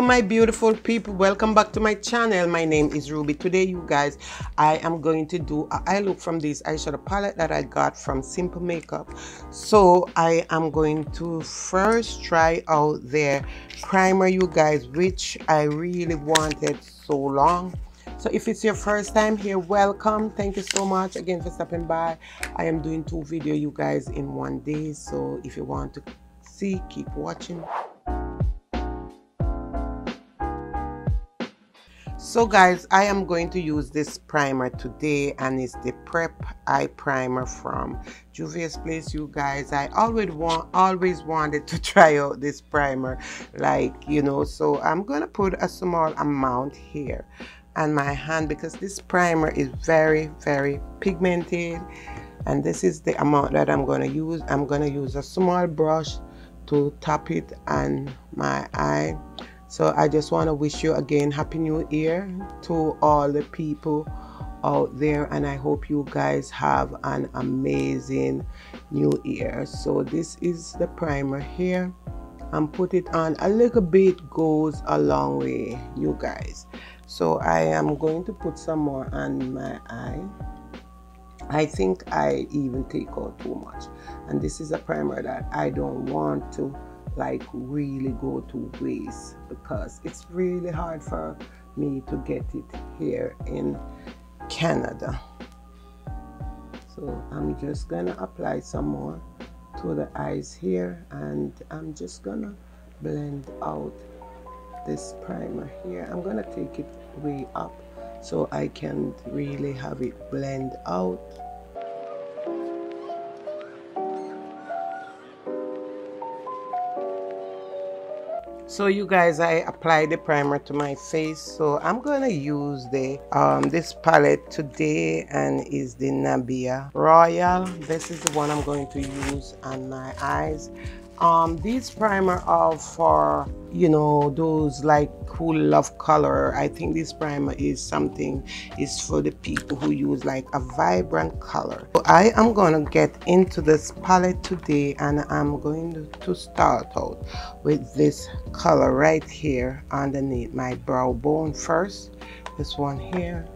my beautiful people, welcome back to my channel. My name is Ruby. Today you guys, I am going to do a eye look from this eyeshadow palette that I got from Simple Makeup. So I am going to first try out their primer, you guys, which I really wanted so long. So if it's your first time here, welcome. Thank you so much again for stopping by. I am doing 2 videos, you guys, in one day, so if you want to see, keep watching. So guys, I am going to use this primer today, and it's the Prep Eye Primer from JUVIAS place, you guys. I always wanted to try out this primer, like, you know, so I'm gonna put a small amount here on my hand because this primer is very pigmented, and this is the amount that I'm gonna use. I'm gonna use a small brush to tap it on my eye. So I just want to wish you again Happy New Year to all the people out there, and I hope you guys have an amazing New Year. So this is the primer here, and put it on a little bit goes a long way, you guys. So I am going to put some more on my eye. I think I even take out too much, and this is a primer that I don't want to like really go to waste because it's really hard for me to get it here in Canada. So I'm just gonna apply some more to the eyes here, and I'm just gonna blend out this primer here. I'm gonna take it way up so I can really have it blend out. So you guys, I applied the primer to my face, so I'm gonna use the this palette today, and is the NUBIAN Royal. This is the one I'm going to use on my eyes. These primer are for, you know, those like who love color. I think this primer is for the people who use like a vibrant color. So I am gonna get into this palette today, and I'm going to start out with this color right here underneath my brow bone first. This one here.